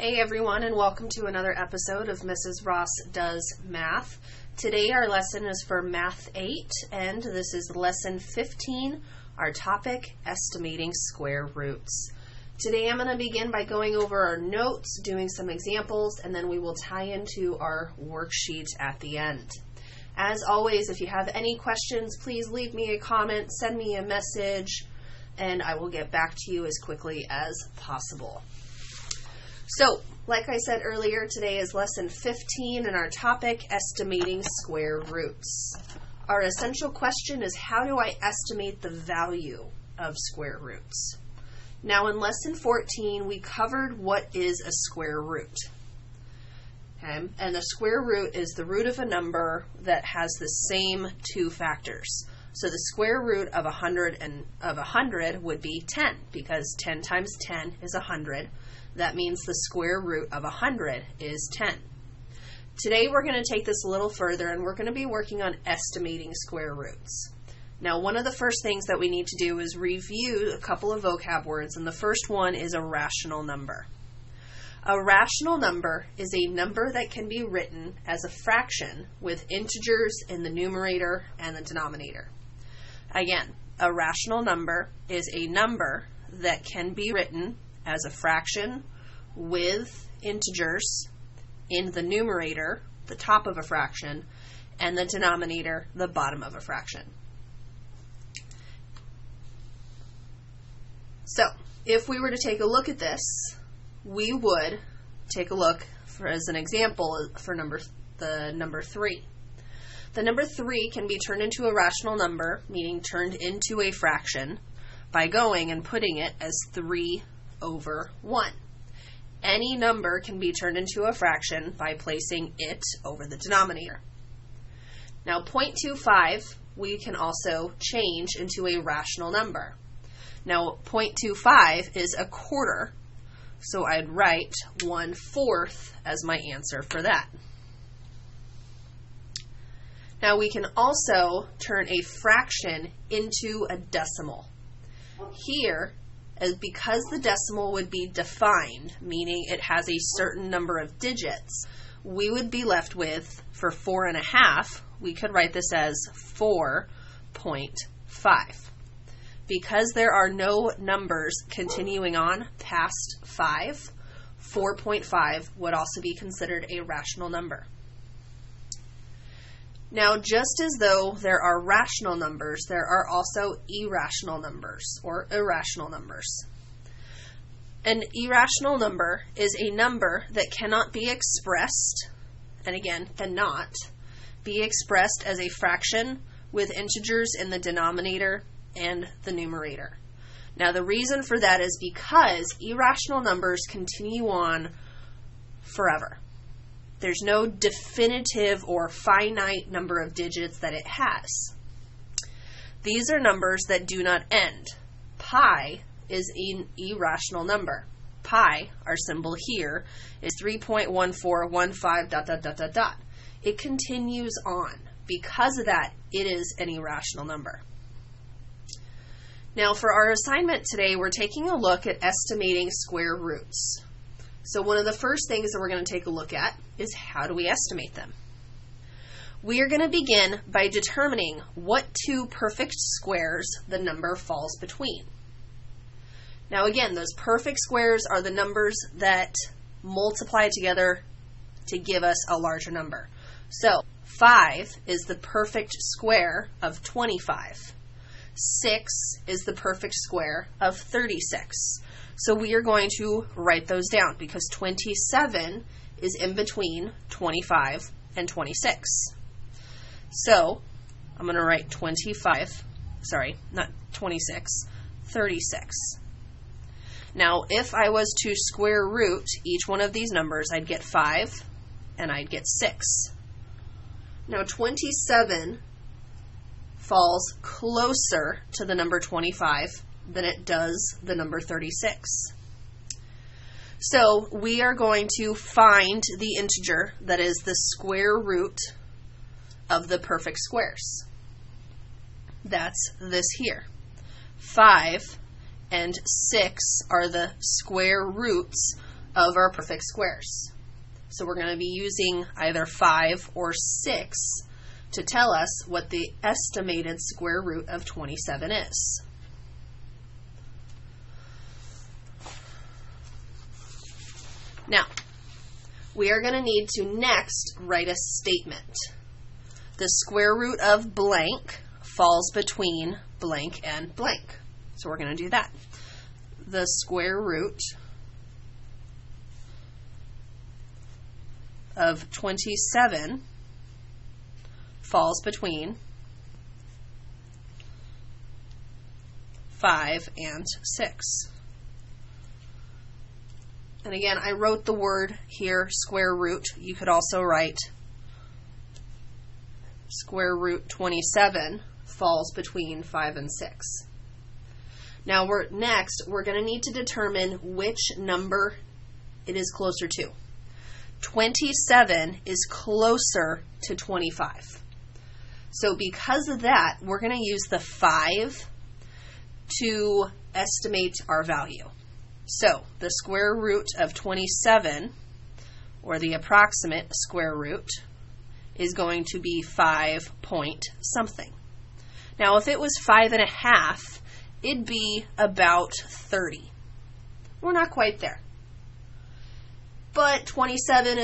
Hey everyone, and welcome to another episode of Mrs. Ross Does Math. Today our lesson is for Math 8, and this is Lesson 15, our topic, Estimating Square Roots. Today I'm going to begin by going over our notes, doing some examples, and then we will tie into our worksheet at the end. As always, if you have any questions, please leave me a comment, send me a message, and I will get back to you as quickly as possible. So, like I said earlier, today is Lesson 15 and our topic, Estimating Square Roots. Our essential question is, how do I estimate the value of square roots? Now, in Lesson 14, we covered what is a square root. Okay? And the square root is the root of a number that has the same two factors. So the square root of 100 would be 10, because 10 times 10 is 100. That means the square root of 100 is 10. Today we're going to take this a little further, and we're going to be working on estimating square roots. Now, one of the first things that we need to do is review a couple of vocab words, and the first one is a rational number. A rational number is a number that can be written as a fraction with integers in the numerator and the denominator. Again, a rational number is a number that can be written as a fraction with integers in the numerator, the top of a fraction, and the denominator, the bottom of a fraction. So, if we were to take a look at this, we would take a look as an example for the number 3. The number 3 can be turned into a rational number, meaning turned into a fraction, by going and putting it as 3 over 1. Any number can be turned into a fraction by placing it over the denominator. Now, 0.25 we can also change into a rational number. Now, 0.25 is a quarter, so I'd write 1/4 as my answer for that. Now, we can also turn a fraction into a decimal. Here, because the decimal would be defined, meaning it has a certain number of digits, we would be left with, for 4.5, we could write this as 4.5. Because there are no numbers continuing on past 5, 4.5 would also be considered a rational number. Now, just as though there are rational numbers, there are also irrational numbers, or irrational numbers. An irrational number is a number that cannot be expressed, and again, cannot be expressed as a fraction with integers in the denominator and the numerator. Now, the reason for that is because irrational numbers continue on forever. There's no definitive or finite number of digits that it has. These are numbers that do not end. Pi is an irrational number. Pi, our symbol here, is 3.1415 ... It continues on. Because of that, it is an irrational number. Now, for our assignment today, we're taking a look at estimating square roots. So one of the first things that we're going to take a look at is, how do we estimate them? We are going to begin by determining what two perfect squares the number falls between. Now again, those perfect squares are the numbers that multiply together to give us a larger number. So 5 is the perfect square of 25. 6 is the perfect square of 36. So we are going to write those down, because 27 is in between 25 and 26. So I'm going to write 36. Now, if I was to square root each one of these numbers, I'd get 5 and I'd get 6. Now, 27 falls closer to the number 25 than it does the number 36. So we are going to find the integer that is the square root of the perfect squares. That's this here. 5 and 6 are the square roots of our perfect squares. So we're going to be using either 5 or 6 to tell us what the estimated square root of 27 is. Now, we are going to need to next write a statement. The square root of blank falls between blank and blank. So we're going to do that. The square root of 27 falls between 5 and 6. And again, I wrote the word here, square root. You could also write square root 27 falls between 5 and 6. Now we're going to need to determine which number it is closer to. 27 is closer to 25. So because of that, we're going to use the 5 to estimate our value. So the square root of 27, or the approximate square root, is going to be 5 point something. Now if it was 5.5, it'd be about 30. We're not quite there. But 27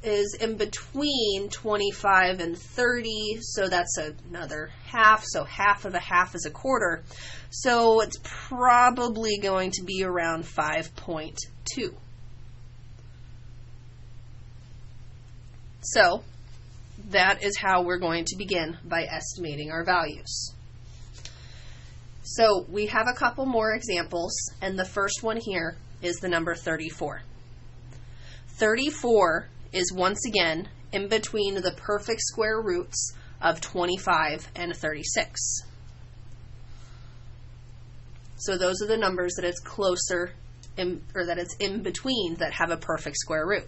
is in between 25 and 30, so that's another half. So half of a half is a quarter. So it's probably going to be around 5.2. So that is how we're going to begin by estimating our values. So we have a couple more examples, and the first one here is the number 34. 34 is once again in between the perfect square roots of 25 and 36. So those are the numbers that it's closer or that it's in between that have a perfect square root.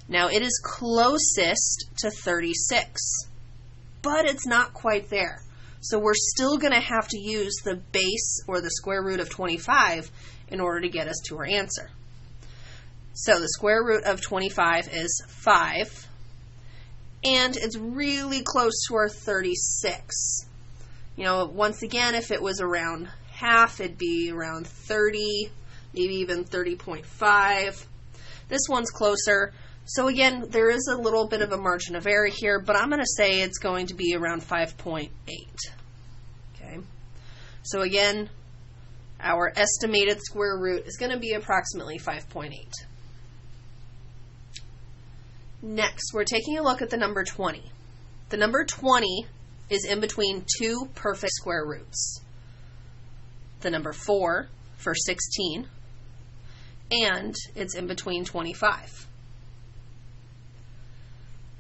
Now it is closest to 36, but it's not quite there. So we're still going to have to use the base or the square root of 25 in order to get us to our answer. So the square root of 25 is 5, and it's really close to our 36. You know, once again, if it was around half, it'd be around 30, maybe even 30.5. This one's closer. So again, there is a little bit of a margin of error here, but I'm going to say it's going to be around 5.8. Okay. So again, our estimated square root is going to be approximately 5.8. Next, we're taking a look at the number 20. The number 20 is in between two perfect square roots. The number 4 for 16, and it's in between 25.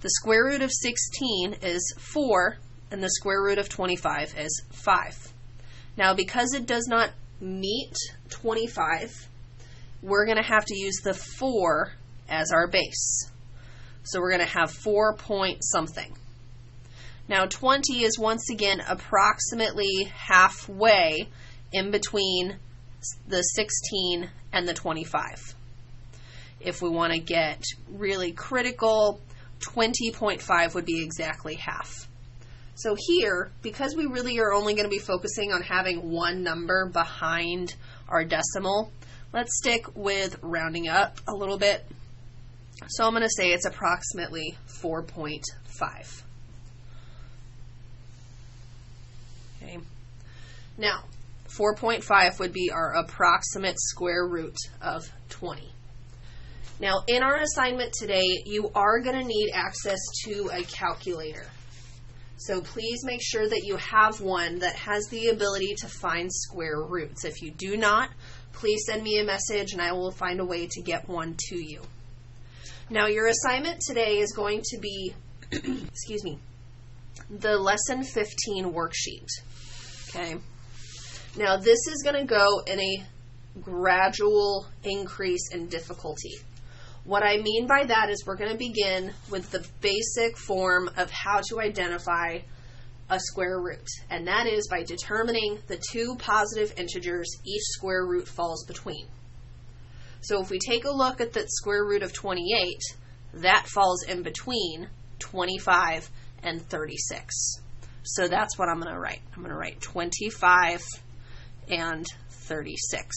The square root of 16 is 4, and the square root of 25 is 5. Now, because it does not meet 25, we're going to have to use the 4 as our base. So we're going to have 4 point something. Now 20 is once again approximately halfway in between the 16 and the 25. If we want to get really critical, 20.5 would be exactly half. So here, because we really are only going to be focusing on having one number behind our decimal, let's stick with rounding up a little bit. So I'm going to say it's approximately 4.5. Okay. Now, 4.5 would be our approximate square root of 20. Now, in our assignment today, you are going to need access to a calculator. So please make sure that you have one that has the ability to find square roots. If you do not, please send me a message and I will find a way to get one to you. Now, your assignment today is going to be, excuse me, the Lesson 15 worksheet. Okay. Now, this is going to go in a gradual increase in difficulty. What I mean by that is we're going to begin with the basic form of how to identify a square root, and that is by determining the two positive integers each square root falls between. So if we take a look at the square root of 28, that falls in between 25 and 36. So that's what I'm going to write. I'm going to write 25 and 36.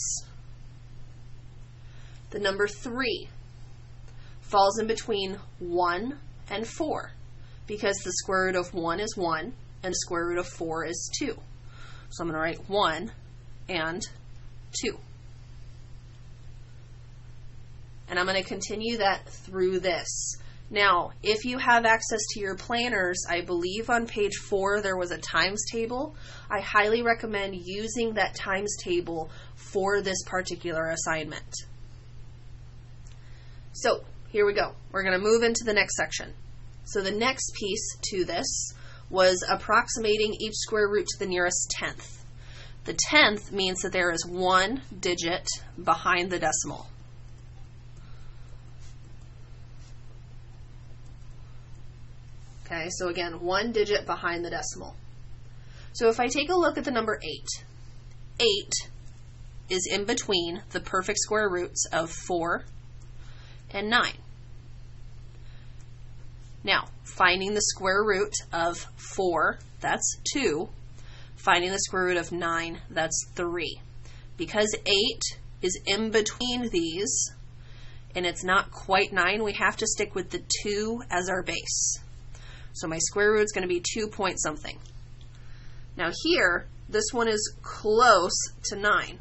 The number 3 falls in between 1 and 4 because the square root of 1 is 1 and the square root of 4 is 2. So I'm going to write 1 and 2. And I'm going to continue that through this. Now, if you have access to your planners, I believe on page 4 there was a times table. I highly recommend using that times table for this particular assignment. So, here we go. We're going to move into the next section. So the next piece to this was approximating each square root to the nearest tenth. The tenth means that there is one digit behind the decimal. Okay, so again, one digit behind the decimal. So if I take a look at the number 8, 8 is in between the perfect square roots of 4 and 9. Now, finding the square root of 4, that's 2. Finding the square root of 9, that's 3. Because 8 is in between these, and it's not quite 9, we have to stick with the 2 as our base. So my square root is going to be 2 point something. Now here, this one is close to 9,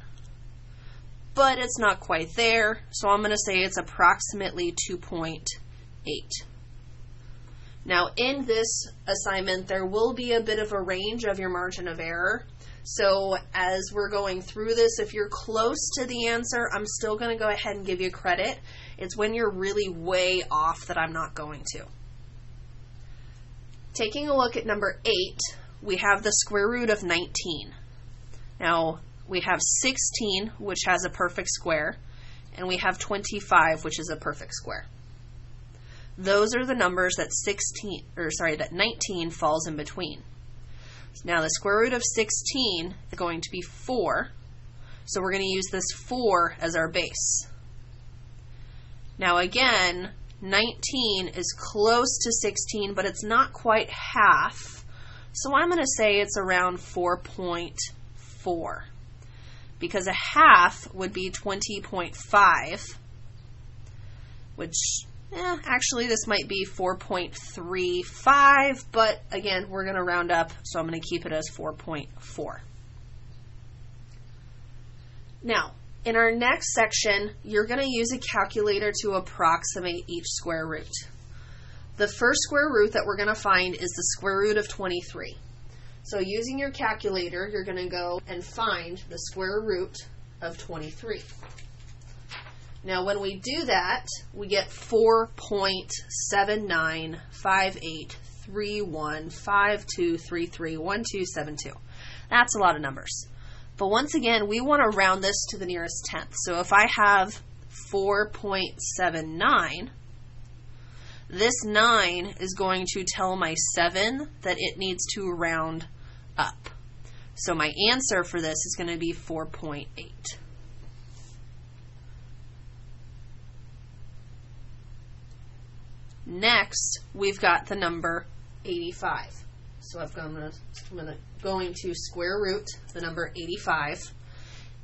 but it's not quite there, so I'm going to say it's approximately 2.8. Now in this assignment, there will be a bit of a range of your margin of error. So as we're going through this, if you're close to the answer, I'm still going to go ahead and give you credit. It's when you're really way off that I'm not going to. Taking a look at number 8, we have the square root of 19. Now, we have 16, which has a perfect square, and we have 25, which is a perfect square. Those are the numbers that 19 falls in between. Now, the square root of 16 is going to be 4, so we're going to use this 4 as our base. Now, again, 19 is close to 16, but it's not quite half. So I'm going to say it's around 4.4. Because a half would be 20.5, which, actually this might be 4.35, but again, we're going to round up, so I'm going to keep it as 4.4. Now, in our next section, you're going to use a calculator to approximate each square root. The first square root that we're going to find is the square root of 23. So using your calculator, you're going to go and find the square root of 23. Now when we do that, we get 4.79583152331272. That's a lot of numbers. But once again, we want to round this to the nearest tenth. So if I have 4.79, this 9 is going to tell my 7 that it needs to round up. So my answer for this is going to be 4.8. Next, we've got the number 85. So I'm going to square root the number 85,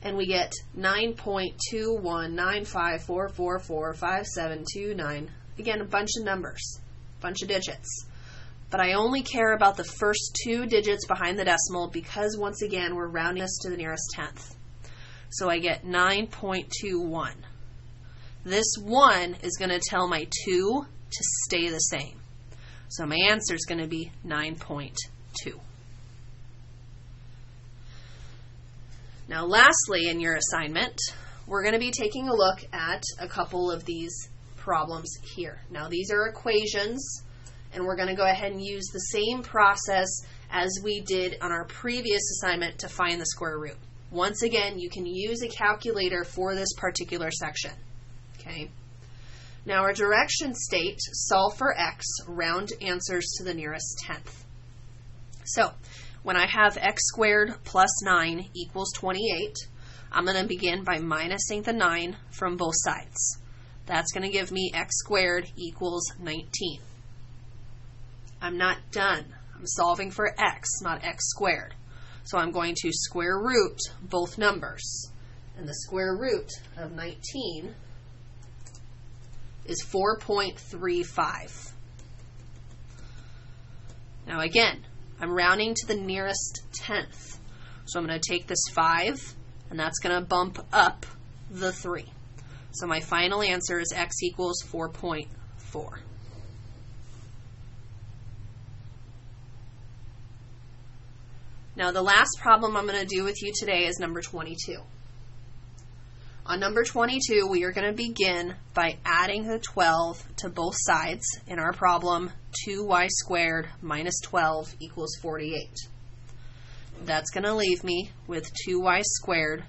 and we get 9.21954445729. Again, a bunch of numbers, a bunch of digits. But I only care about the first 2 digits behind the decimal because, once again, we're rounding this to the nearest tenth. So I get 9.21. This 1 is going to tell my 2 to stay the same. So my answer is going to be 9.2. Now lastly in your assignment, we're going to be taking a look at a couple of these problems here. Now these are equations, and we're going to go ahead and use the same process as we did on our previous assignment to find the square root. Once again, you can use a calculator for this particular section. Okay. Now our direction state, solve for x, round answers to the nearest tenth. So when I have x squared plus 9 equals 28, I'm going to begin by minusing the 9 from both sides. That's going to give me x squared equals 19. I'm not done. I'm solving for x, not x squared. So I'm going to square root both numbers. And the square root of 19 is 4.35. Now again, I'm rounding to the nearest tenth. So I'm going to take this 5, and that's going to bump up the 3. So my final answer is x equals 4.4. Now the last problem I'm going to do with you today is number 22. On number 22, we are going to begin by adding the 12 to both sides. In our problem, 2y squared minus 12 equals 48. That's going to leave me with 2y squared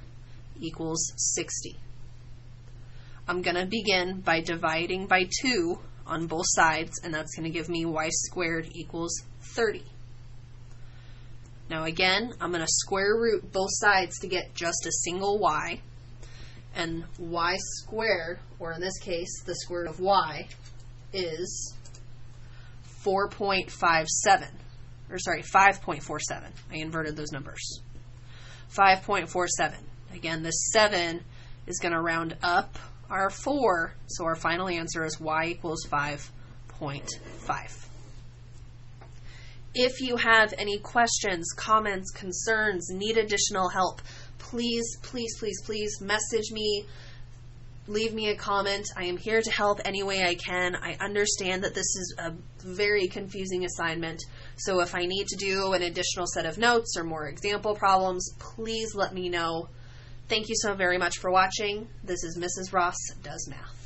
equals 60. I'm going to begin by dividing by 2 on both sides, and that's going to give me y squared equals 30. Now again, I'm going to square root both sides to get just a single y. And y squared, or in this case, the square root of y, is 5.47. I inverted those numbers. 5.47. Again, this 7 is going to round up our 4, so our final answer is y equals 5.5. If you have any questions, comments, concerns, need additional help, please message me, leave me a comment. I am here to help any way I can. I understand that this is a very confusing assignment, so if I need to do an additional set of notes or more example problems, please let me know. Thank you so very much for watching. This is Mrs. Ross Does Math.